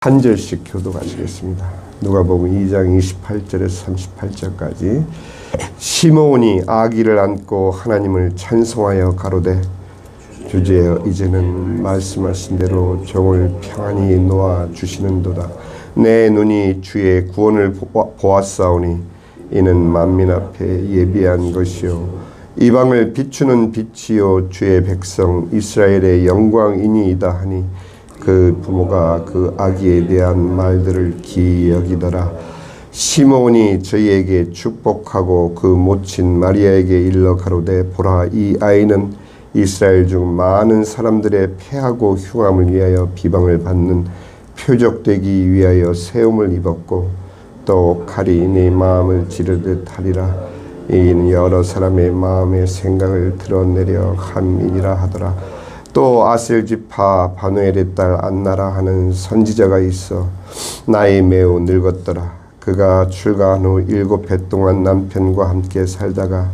한 절씩 교독하시겠습니다. 누가복음 2장 28절에서 38절까지. 시므온이 아기를 안고 하나님을 찬송하여 가로되 주제여 이제는 말씀하신 대로 종을 평안히 놓아 주시는도다. 내 눈이 주의 구원을 보았사오니 이는 만민 앞에 예비한 것이요 이방을 비추는 빛이요 주의 백성 이스라엘의 영광이니이다 하니 그 부모가 그 아기에 대한 말들을 기이 여기더라. 시므온이 저희에게 축복하고 그 모친 마리아에게 일러 가로되 보라 이 아이는 이스라엘 중 많은 사람들의 패하고 흉함을 위하여 비방을 받는 표적되기 위하여 세움을 입었고 또 칼이 네 마음을 찌르듯 하리라. 이는 여러 사람의 마음의 생각을 드러내려 함이니라 하더라. 또 아셀 지파 바누엘의 딸 안나라 하는 선지자가 있어 나이 매우 늙었더라. 그가 출가한 후 7해 동안 남편과 함께 살다가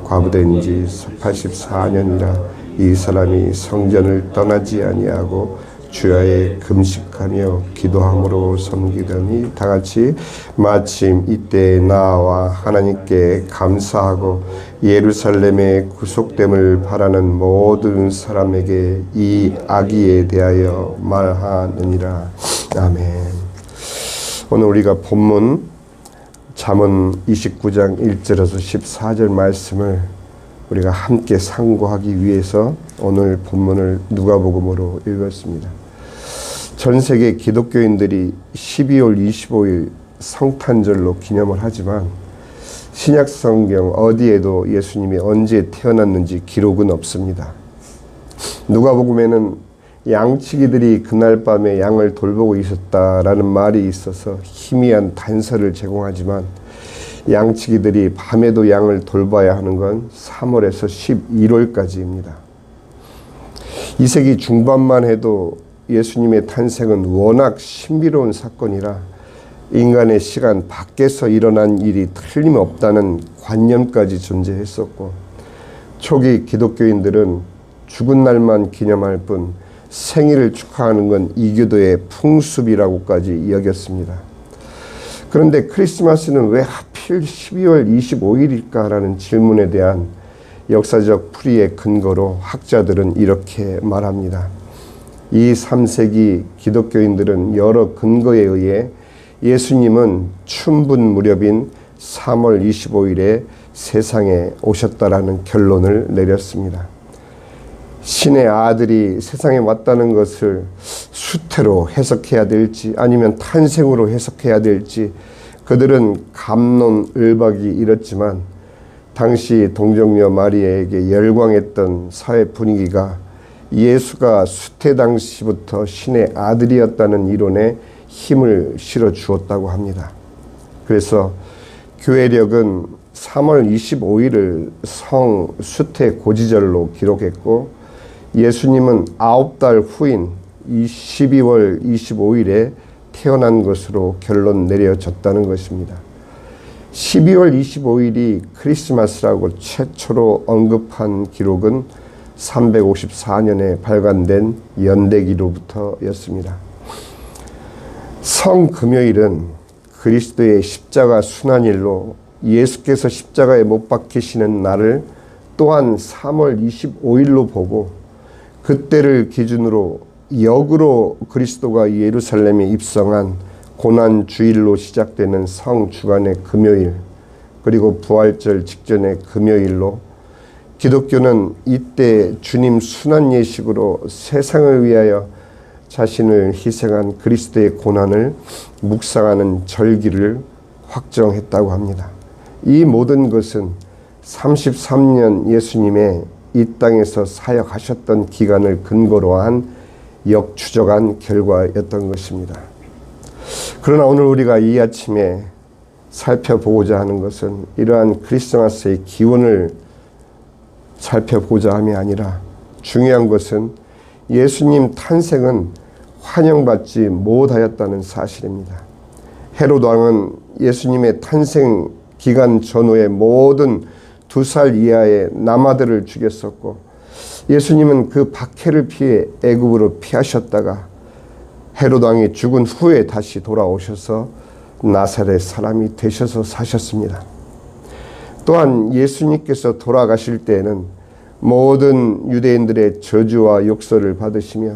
과부된 지 84년이라 이 사람이 성전을 떠나지 아니하고 주야에 금식하며 기도함으로 섬기더니 다같이 마침 이때 나와 하나님께 감사하고 예루살렘의 구속됨을 바라는 모든 사람에게 이 아기에 대하여 말하느니라. 아멘. 오늘 우리가 본문 잠언 29장 1절에서 14절 말씀을 우리가 함께 상고하기 위해서 오늘 본문을 누가복음으로 읽었습니다. 전 세계 기독교인들이 12월 25일 성탄절로 기념을 하지만 신약 성경 어디에도 예수님이 언제 태어났는지 기록은 없습니다. 누가복음에는 양치기들이 그날 밤에 양을 돌보고 있었다라는 말이 있어서 희미한 단서를 제공하지만 양치기들이 밤에도 양을 돌봐야 하는 건 3월에서 11월까지입니다. 2세기 중반만 해도 예수님의 탄생은 워낙 신비로운 사건이라 인간의 시간 밖에서 일어난 일이 틀림없다는 관념까지 존재했었고 초기 기독교인들은 죽은 날만 기념할 뿐 생일을 축하하는 건 이교도의 풍습이라고까지 여겼습니다. 그런데 크리스마스는 왜 하필 12월 25일일까라는 질문에 대한 역사적 풀이의 근거로 학자들은 이렇게 말합니다. 이 3세기 기독교인들은 여러 근거에 의해 예수님은 춘분 무렵인 3월 25일에 세상에 오셨다라는 결론을 내렸습니다. 신의 아들이 세상에 왔다는 것을 수태로 해석해야 될지 아니면 탄생으로 해석해야 될지 그들은 갑론을박이 이렇지만 당시 동정녀 마리아에게 열광했던 사회 분위기가 예수가 수태 당시부터 신의 아들이었다는 이론에 힘을 실어 주었다고 합니다. 그래서 교회력은 3월 25일을 성수태 고지절로 기록했고 예수님은 9달 후인 12월 25일에 태어난 것으로 결론 내려졌다는 것입니다. 12월 25일이 크리스마스라고 최초로 언급한 기록은 354년에 발간된 연대기로부터였습니다. 성금요일은 그리스도의 십자가 순환일로 예수께서 십자가에 못 박히시는 날을 또한 3월 25일로 보고 그때를 기준으로 역으로 그리스도가 예루살렘에 입성한 고난주일로 시작되는 성주간의 금요일 그리고 부활절 직전의 금요일로 기독교는 이때 주님 순환 예식으로 세상을 위하여 자신을 희생한 그리스도의 고난을 묵상하는 절기를 확정했다고 합니다. 이 모든 것은 33년 예수님의 이 땅에서 사역하셨던 기간을 근거로 한 역추적한 결과였던 것입니다. 그러나 오늘 우리가 이 아침에 살펴보고자 하는 것은 이러한 크리스마스의 기원을 살펴보고자 함이 아니라 중요한 것은 예수님 탄생은 환영받지 못하였다는 사실입니다. 헤롯 왕은 예수님의 탄생 기간 전후의 모든 2살 이하의 남아들을 죽였었고 예수님은 그 박해를 피해 애굽으로 피하셨다가 헤롯 왕이 죽은 후에 다시 돌아오셔서 나사렛 사람이 되셔서 사셨습니다. 또한 예수님께서 돌아가실 때에는 모든 유대인들의 저주와 욕설을 받으시며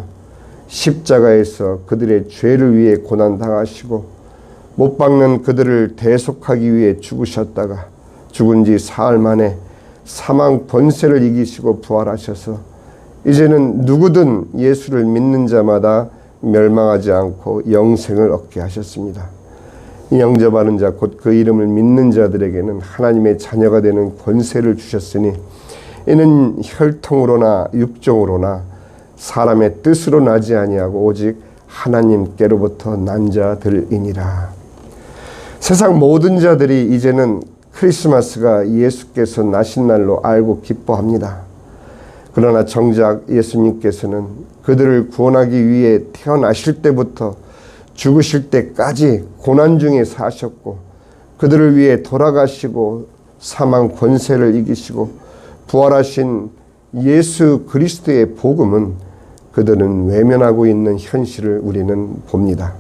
십자가에서 그들의 죄를 위해 고난당하시고 못 박는 그들을 대속하기 위해 죽으셨다가 죽은 지 사흘 만에 사망 권세를 이기시고 부활하셔서 이제는 누구든 예수를 믿는 자마다 멸망하지 않고 영생을 얻게 하셨습니다. 영접하는 자 곧 그 이름을 믿는 자들에게는 하나님의 자녀가 되는 권세를 주셨으니 이는 혈통으로나 육종으로나 사람의 뜻으로 나지 아니하고 오직 하나님께로부터 난 자들이니라. 세상 모든 자들이 이제는 크리스마스가 예수께서 나신 날로 알고 기뻐합니다. 그러나 정작 예수님께서는 그들을 구원하기 위해 태어나실 때부터 죽으실 때까지 고난 중에 사셨고 그들을 위해 돌아가시고 사망 권세를 이기시고 부활하신 예수 그리스도의 복음은 그들은 외면하고 있는 현실을 우리는 봅니다.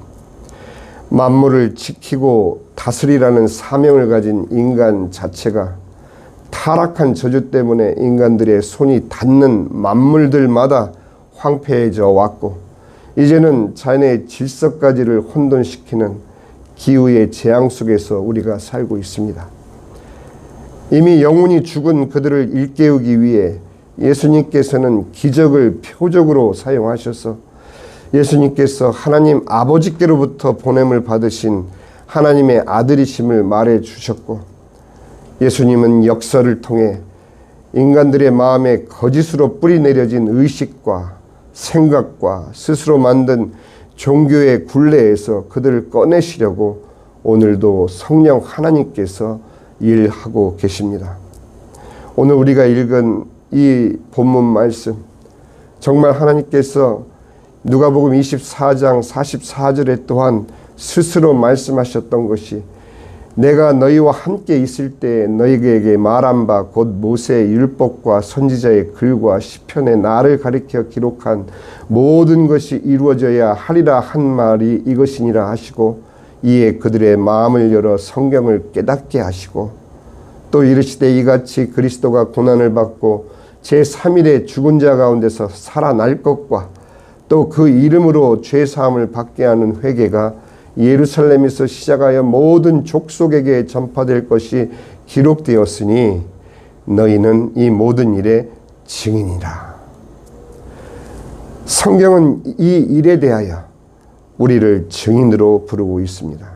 만물을 지키고 다스리라는 사명을 가진 인간 자체가 타락한 저주 때문에 인간들의 손이 닿는 만물들마다 황폐해져 왔고 이제는 자연의 질서까지를 혼돈시키는 기후의 재앙 속에서 우리가 살고 있습니다. 이미 영혼이 죽은 그들을 일깨우기 위해 예수님께서는 기적을 표적으로 사용하셔서 예수님께서 하나님 아버지께로부터 보냄을 받으신 하나님의 아들이심을 말해 주셨고 예수님은 역사를 통해 인간들의 마음에 거짓으로 뿌리 내려진 의식과 생각과 스스로 만든 종교의 굴레에서 그들을 꺼내시려고 오늘도 성령 하나님께서 일하고 계십니다. 오늘 우리가 읽은 이 본문 말씀 정말 하나님께서 누가복음 24장 44절에 또한 스스로 말씀하셨던 것이 내가 너희와 함께 있을 때 너희에게 말한 바 곧 모세의 율법과 선지자의 글과 시편의 나를 가리켜 기록한 모든 것이 이루어져야 하리라 한 말이 이것이니라 하시고 이에 그들의 마음을 열어 성경을 깨닫게 하시고 또 이르시되 이같이 그리스도가 고난을 받고 제3일에 죽은 자 가운데서 살아날 것과 또 그 이름으로 죄사함을 받게 하는 회개가 예루살렘에서 시작하여 모든 족속에게 전파될 것이 기록되었으니 너희는 이 모든 일의 증인이라. 성경은 이 일에 대하여 우리를 증인으로 부르고 있습니다.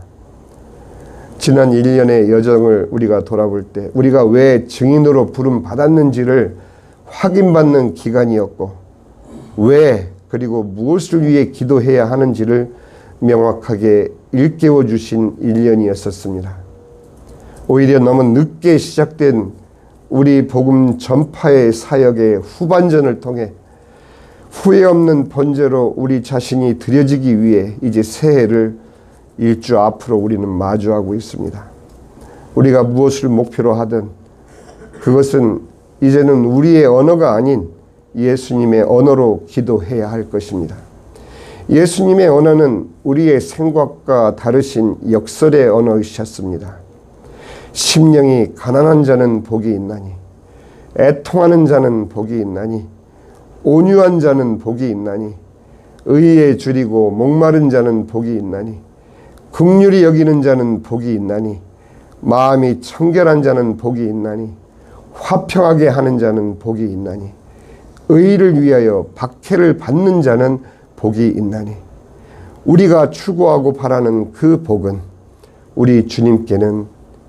지난 1년의 여정을 우리가 돌아볼 때 우리가 왜 증인으로 부름 받았는지를 확인받는 기간이었고 왜 그리고 무엇을 위해 기도해야 하는지를 명확하게 일깨워 주신 1년이었었습니다. 오히려 너무 늦게 시작된 우리 복음 전파의 사역의 후반전을 통해 후회 없는 번제로 우리 자신이 드려지기 위해 이제 새해를 일주 앞으로 우리는 마주하고 있습니다. 우리가 무엇을 목표로 하든 그것은 이제는 우리의 언어가 아닌 예수님의 언어로 기도해야 할 것입니다. 예수님의 언어는 우리의 생각과 다르신 역설의 언어이셨습니다. 심령이 가난한 자는 복이 있나니 애통하는 자는 복이 있나니 온유한 자는 복이 있나니 의에 줄이고 목마른 자는 복이 있나니 긍휼히 여기는 자는 복이 있나니 마음이 청결한 자는 복이 있나니 화평하게 하는 자는 복이 있나니 의를 위하여 박해를 받는 자는 복이 있나니 우리가 추구하고 바라는 그 복은 우리 주님께는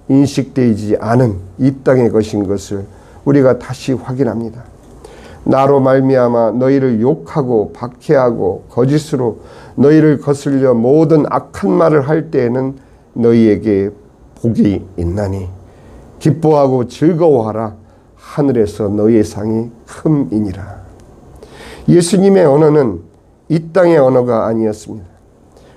인식되지 않은 이 땅의 것인 것을 우리가 다시 확인합니다. 나로 말미암아 너희를 욕하고 박해하고 거짓으로 너희를 거슬려 모든 악한 말을 할 때에는 너희에게 복이 있나니 기뻐하고 즐거워하라 하늘에서 너희의 상이 큼이니라. 예수님의 언어는 이 땅의 언어가 아니었습니다.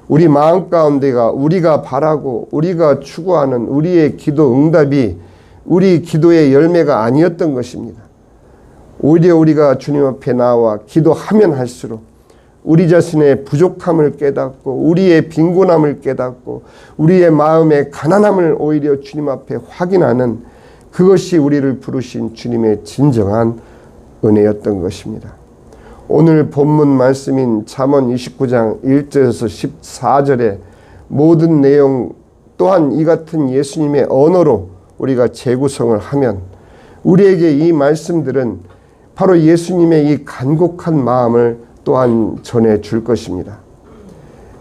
우리 마음 가운데가 우리가 바라고 우리가 추구하는 우리의 기도 응답이 우리 기도의 열매가 아니었던 것입니다. 오히려 우리가 주님 앞에 나와 기도하면 할수록 우리 자신의 부족함을 깨닫고 우리의 빈곤함을 깨닫고 우리의 마음의 가난함을 오히려 주님 앞에 확인하는 그것이 우리를 부르신 주님의 진정한 은혜였던 것입니다. 오늘 본문 말씀인 잠언 29장 1절에서 14절의 모든 내용 또한 이 같은 예수님의 언어로 우리가 재구성을 하면 우리에게 이 말씀들은 바로 예수님의 이 간곡한 마음을 또한 전해줄 것입니다.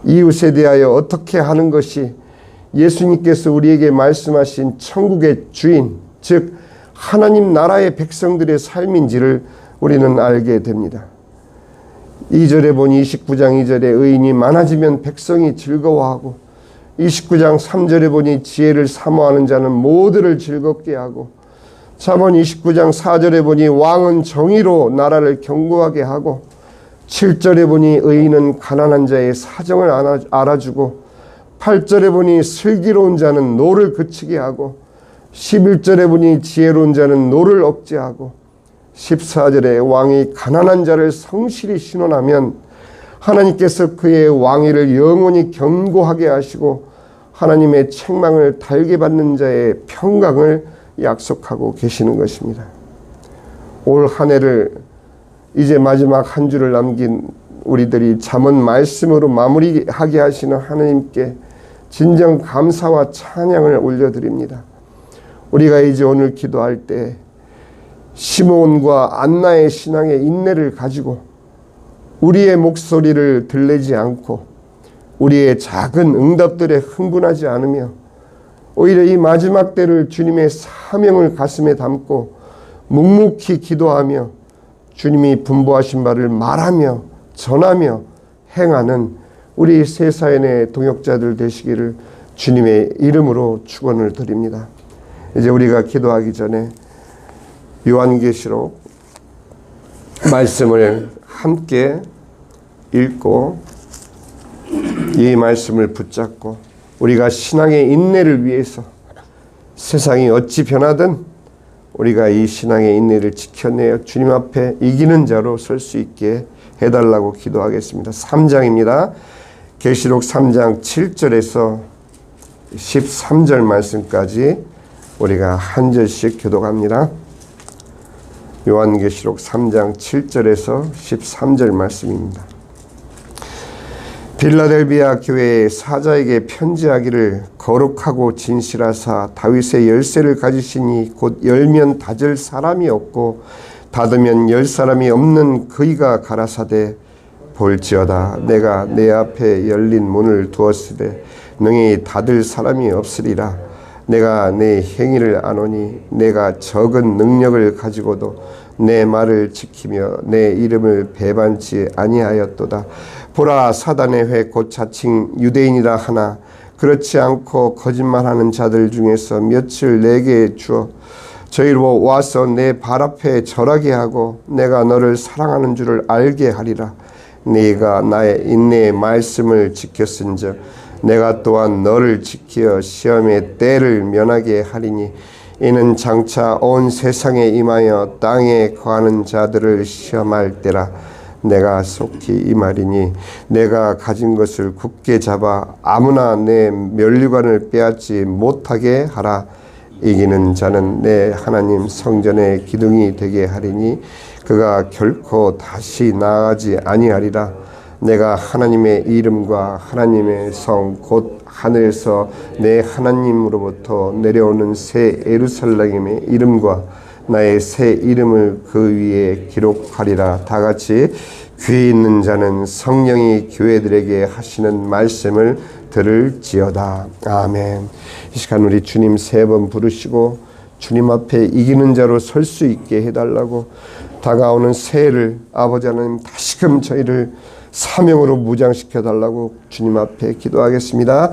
이웃에 대하여 어떻게 하는 것이 예수님께서 우리에게 말씀하신 천국의 주인, 즉 하나님 나라의 백성들의 삶인지를 우리는 알게 됩니다. 2절에 보니 29장 2절에 의인이 많아지면 백성이 즐거워하고 29장 3절에 보니 지혜를 사모하는 자는 모두를 즐겁게 하고 잠언 29장 4절에 보니 왕은 정의로 나라를 견고하게 하고 7절에 보니 의인은 가난한 자의 사정을 알아주고 8절에 보니 슬기로운 자는 노를 그치게 하고 11절에 보니 지혜로운 자는 노를 억제하고 14절에 왕이 가난한 자를 성실히 신원하면 하나님께서 그의 왕위를 영원히 견고하게 하시고 하나님의 책망을 달게 받는 자의 평강을 약속하고 계시는 것입니다. 올 한 해를 이제 마지막 한 주를 남긴 우리들이 잠언 말씀으로 마무리하게 하시는 하나님께 진정 감사와 찬양을 올려드립니다. 우리가 이제 오늘 기도할 때 시므온과 안나의 신앙의 인내를 가지고 우리의 목소리를 들리지 않고 우리의 작은 응답들에 흥분하지 않으며 오히려 이 마지막 때를 주님의 사명을 가슴에 담고 묵묵히 기도하며 주님이 분부하신 바를 말하며 전하며 행하는 우리 새 사연의 동역자들 되시기를 주님의 이름으로 축원을 드립니다. 이제 우리가 기도하기 전에 요한계시록 말씀을 함께 읽고 이 말씀을 붙잡고 우리가 신앙의 인내를 위해서 세상이 어찌 변하든 우리가 이 신앙의 인내를 지켜내어 주님 앞에 이기는 자로 설 수 있게 해달라고 기도하겠습니다. 3장입니다. 계시록 3장 7절에서 13절 말씀까지 우리가 한 절씩 교독합니다. 요한계시록 3장 7절에서 13절 말씀입니다. 빌라델비아 교회의 사자에게 편지하기를 거룩하고 진실하사 다윗의 열쇠를 가지시니 곧 열면 닫을 사람이 없고 닫으면 열 사람이 없는 그이가 가라사대 볼지어다 내가 내 앞에 열린 문을 두었으되 능히 닫을 사람이 없으리라. 내가 내 행위를 아노니 내가 적은 능력을 가지고도 내 말을 지키며 내 이름을 배반치 아니하였도다. 보라 사단의 회 곧 자칭 유대인이라 하나 그렇지 않고 거짓말하는 자들 중에서 며칠 내게 주어 저희로 와서 내 발 앞에 절하게 하고 내가 너를 사랑하는 줄을 알게 하리라. 네가 나의 인내의 말씀을 지켰은즉 내가 또한 너를 지키어 시험의 때를 면하게 하리니 이는 장차 온 세상에 임하여 땅에 거하는 자들을 시험할 때라. 내가 속히 이 말이니 내가 가진 것을 굳게 잡아 아무나 내 면류관을 빼앗지 못하게 하라. 이기는 자는 내 하나님 성전의 기둥이 되게 하리니 그가 결코 다시 나아가지 아니하리라. 내가 하나님의 이름과 하나님의 성 곧 하늘에서 내 하나님으로부터 내려오는 새 예루살렘의 이름과 나의 새 이름을 그 위에 기록하리라. 다 같이 귀 있는 자는 성령이 교회들에게 하시는 말씀을 들을지어다. 아멘. 이 시간 우리 주님 3번 부르시고 주님 앞에 이기는 자로 설 수 있게 해달라고 다가오는 새해를 아버지 하나님 다시금 저희를 사명으로 무장시켜 달라고 주님 앞에 기도하겠습니다.